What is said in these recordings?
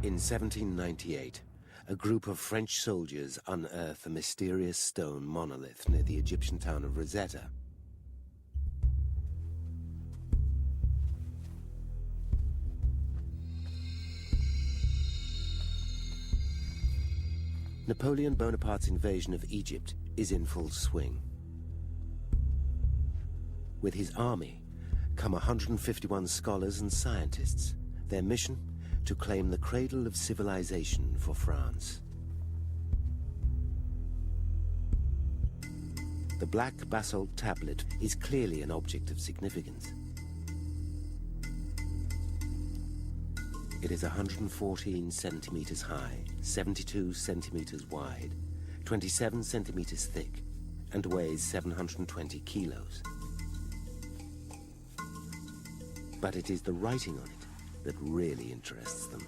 In 1798, a group of French soldiers unearth a mysterious stone monolith near the Egyptian town of Roseta. Napoleon Bonaparte's invasion of Egypt is in full swing. With his army come 151 scholars and scientists. Their mission? To claim the cradle of civilization for France. The black basalt tablet is clearly an object of significance. It is 114 centimeters high, 72 centimeters wide, 27 centimeters thick, and weighs 720 kilos. But it is the writing on it that really interests them.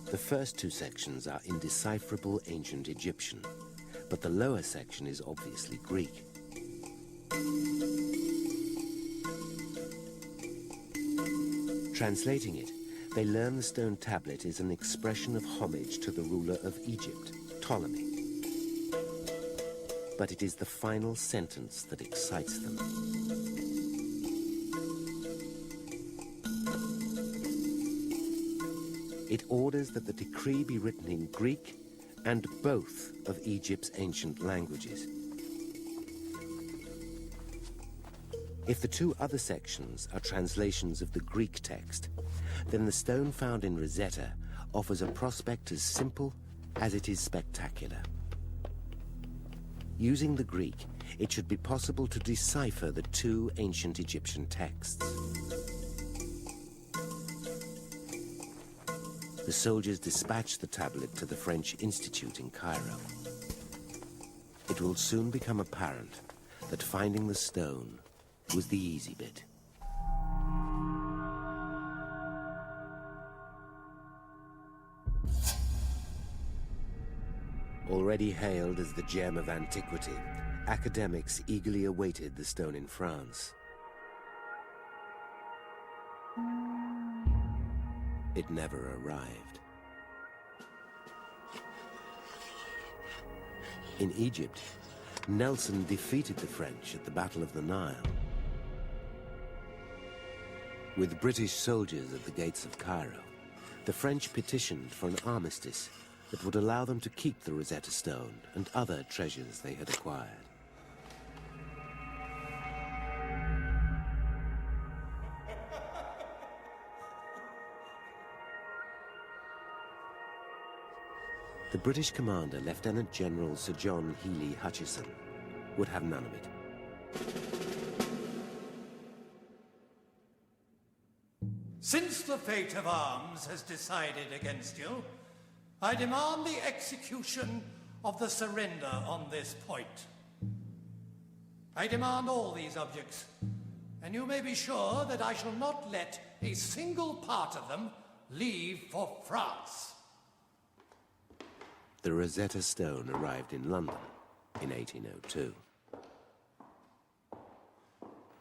The first two sections are indecipherable ancient Egyptian, but the lower section is obviously Greek. Translating it, they learn the stone tablet is an expression of homage to the ruler of Egypt, Ptolemy. But it is the final sentence that excites them. It orders that the decree be written in Greek and both of Egypt's ancient languages. If the two other sections are translations of the Greek text, then the stone found in Roseta offers a prospect as simple as it is spectacular. Using the Greek, it should be possible to decipher the two ancient Egyptian texts. The soldiers dispatch the tablet to the French Institute in Cairo. It will soon become apparent that finding the stone was the easy bit. Already hailed as the gem of antiquity, academics eagerly awaited the stone in France. It never arrived. In Egypt, Nelson defeated the French at the Battle of the Nile. With British soldiers at the gates of Cairo, the French petitioned for an armistice that would allow them to keep the Rosetta Stone and other treasures they had acquired. The British commander, Lieutenant General Sir John Healy Hutchison, would have none of it. Since the fate of arms has decided against you, I demand the execution of the surrender on this point. I demand all these objects, and you may be sure that I shall not let a single part of them leave for France. The Rosetta Stone arrived in London in 1802.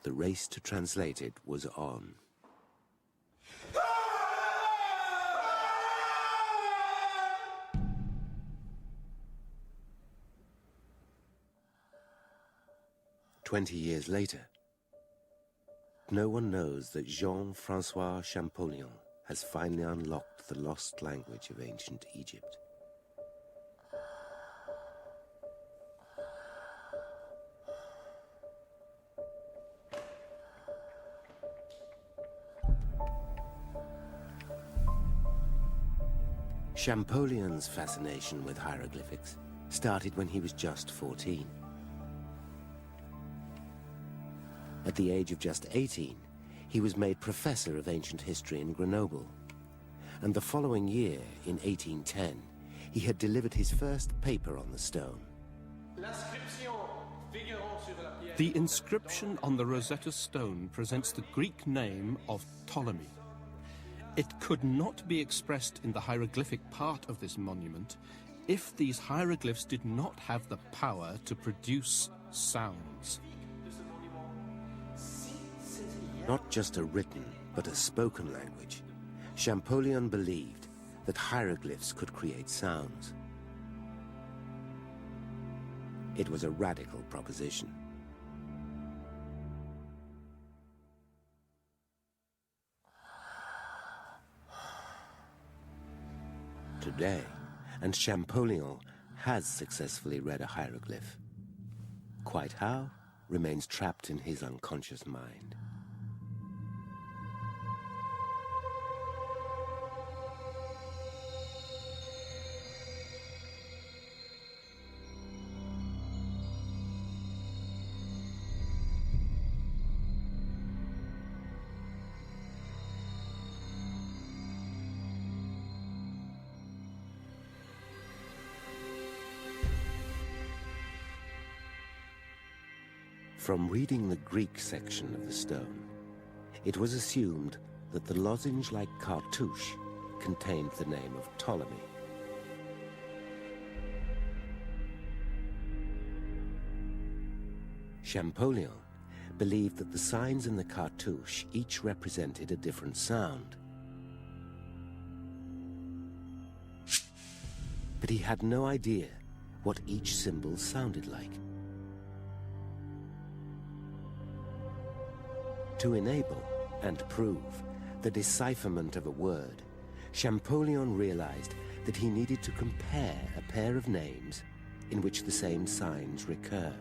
The race to translate it was on. "20 years later, no one knows that Jean-Francois Champollion has finally unlocked the lost language of ancient Egypt. Champollion's fascination with hieroglyphics started when he was just 14. At the age of just 18, he was made professor of ancient history in Grenoble. And the following year, in 1810, he had delivered his first paper on the stone. The inscription on the Rosetta Stone presents the Greek name of Ptolemy. It could not be expressed in the hieroglyphic part of this monument if these hieroglyphs did not have the power to produce sounds. Not just a written, but a spoken language, Champollion believed that hieroglyphs could create sounds. It was a radical proposition. Today, and Champollion has successfully read a hieroglyph. Quite how remains trapped in his unconscious mind. From reading the Greek section of the stone, it was assumed that the lozenge-like cartouche contained the name of Ptolemy. Champollion believed that the signs in the cartouche each represented a different sound. But he had no idea what each symbol sounded like. To enable and prove the decipherment of a word, Champollion realized that he needed to compare a pair of names in which the same signs recur.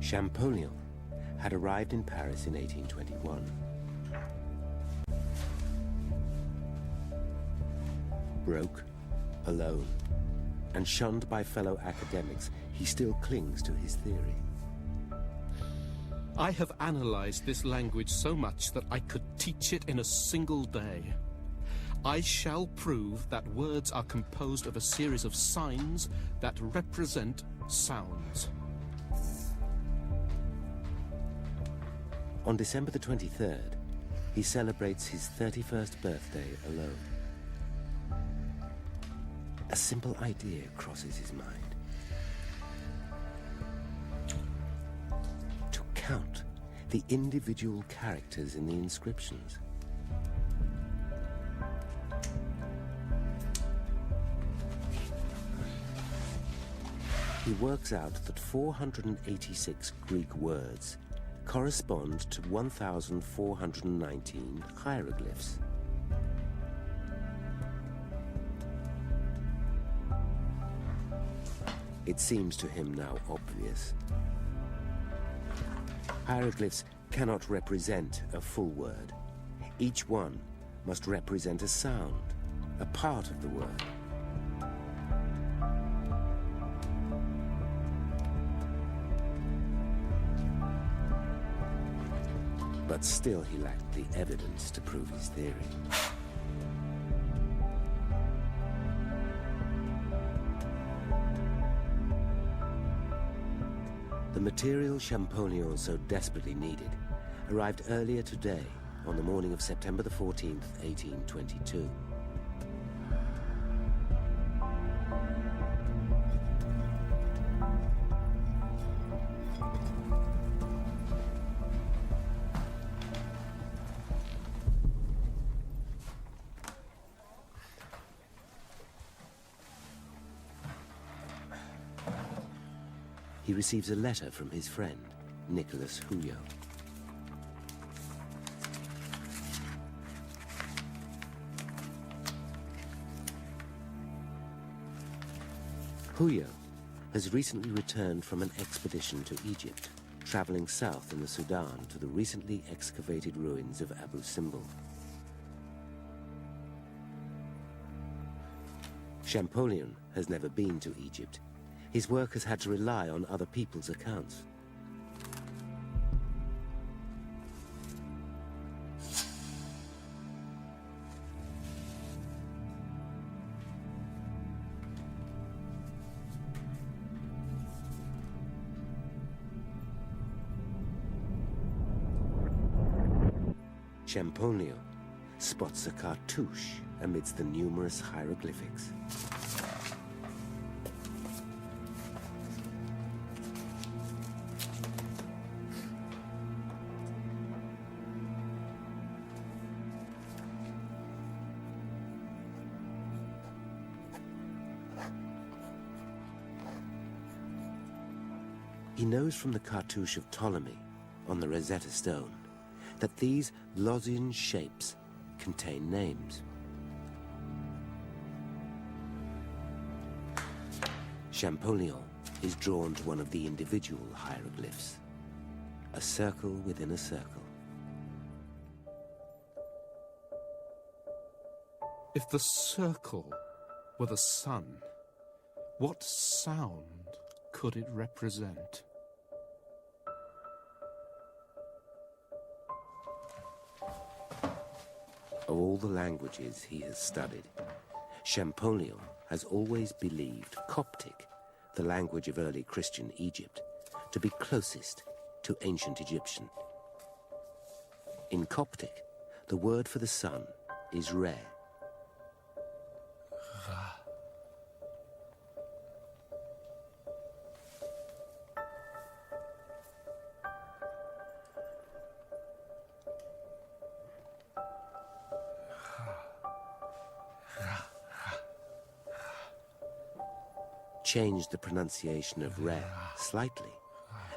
Champollion had arrived in Paris in 1821. Broke, alone, and shunned by fellow academics, he still clings to his theory. I have analyzed this language so much that I could teach it in a single day. I shall prove that words are composed of a series of signs that represent sounds. On December the 23rd, he celebrates his 31st birthday alone. A simple idea crosses his mind. To count the individual characters in the inscriptions. He works out that 486 Greek words correspond to 1,419 hieroglyphs. It seems to him now obvious. Hieroglyphs cannot represent a full word. Each one must represent a sound, a part of the word. But still he lacked the evidence to prove his theory. The material Champollion so desperately needed arrived earlier today, on the morning of September the 14th, 1822. He receives a letter from his friend, Nicholas Huyot. Huyot has recently returned from an expedition to Egypt, traveling south in the Sudan to the recently excavated ruins of Abu Simbel. Champollion has never been to Egypt. His work has had to rely on other people's accounts. Champollion spots a cartouche amidst the numerous hieroglyphics. He knows from the cartouche of Ptolemy on the Rosetta Stone that these lozenge shapes contain names. Champollion is drawn to one of the individual hieroglyphs, a circle within a circle. If the circle were the sun, what sound could it represent? Of all the languages he has studied, Champollion has always believed Coptic, the language of early Christian Egypt, to be closest to ancient Egyptian. In Coptic, the word for the sun is Re. Change the pronunciation of Re slightly,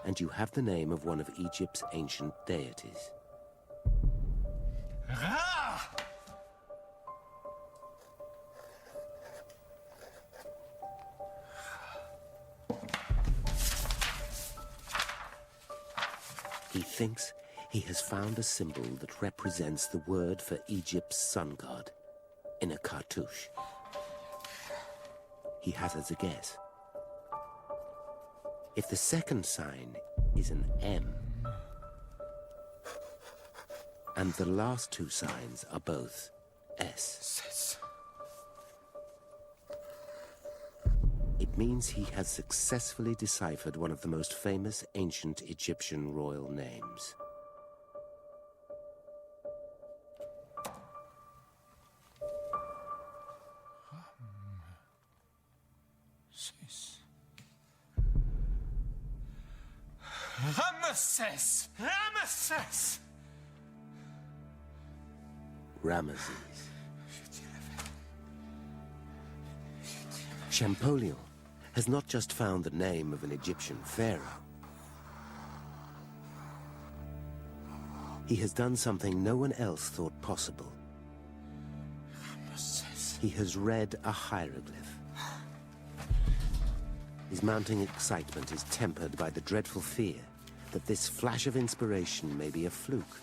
and you have the name of one of Egypt's ancient deities. He thinks he has found a symbol that represents the word for Egypt's sun god in a cartouche. He hazards a guess. If the second sign is an M, and the last two signs are both S, it means he has successfully deciphered one of the most famous ancient Egyptian royal names. Ramesses! Ramesses! Ramesses. Champollion has not just found the name of an Egyptian pharaoh. He has done something no one else thought possible. He has read a hieroglyph. His mounting excitement is tempered by the dreadful fear that this flash of inspiration may be a fluke.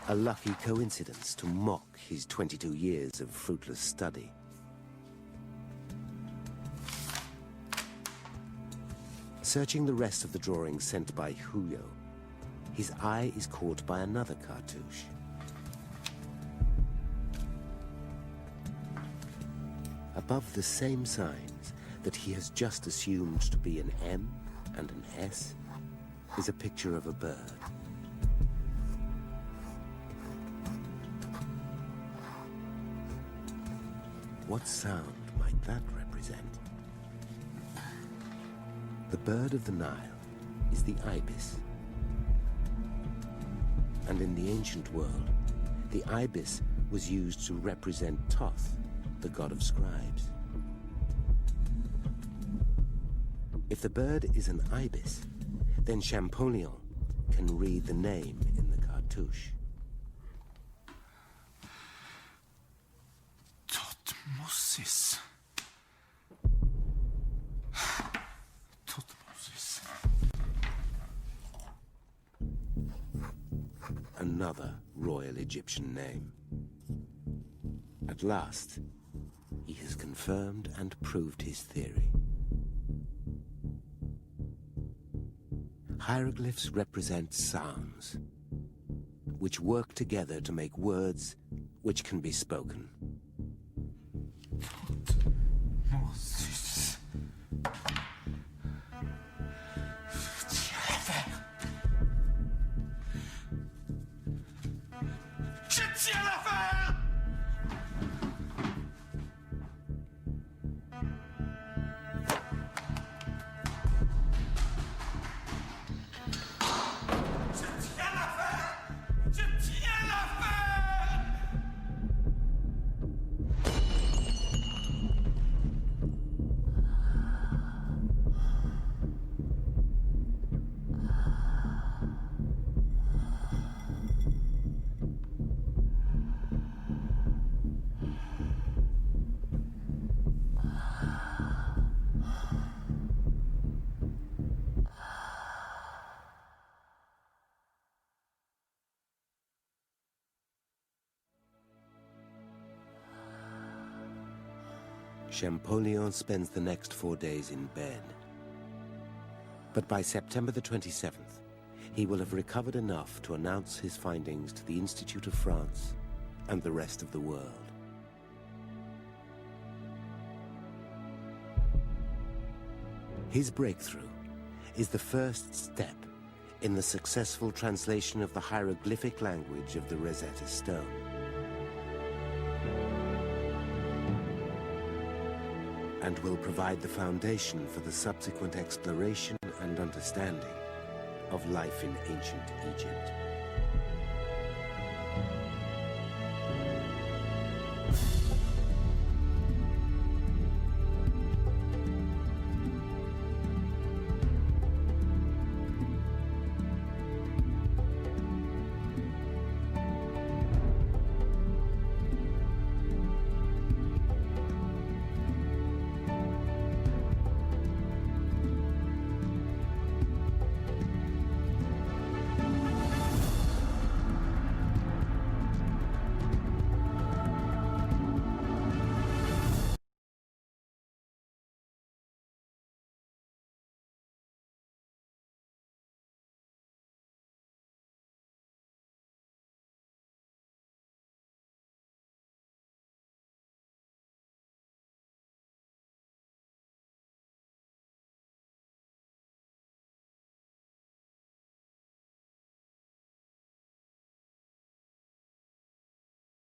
A lucky coincidence to mock his 22 years of fruitless study. Searching the rest of the drawings sent by Huyo, his eye is caught by another cartouche. Above the same signs that he has just assumed to be an M and an S is a picture of a bird. What sound might that represent? The bird of the Nile is the ibis. And in the ancient world, the ibis was used to represent Thoth, the god of scribes. If the bird is an ibis, then Champollion can read the name in the cartouche. Tutmosis. Tutmosis. Another royal Egyptian name. At last, he has confirmed and proved his theory. Hieroglyphs represent sounds, which work together to make words which can be spoken. Tutmosis. Champollion spends the next 4 days in bed. But by September the 27th, he will have recovered enough to announce his findings to the Institute of France and the rest of the world. His breakthrough is the first step in the successful translation of the hieroglyphic language of the Rosetta Stone. And will provide the foundation for the subsequent exploration and understanding of life in ancient Egypt.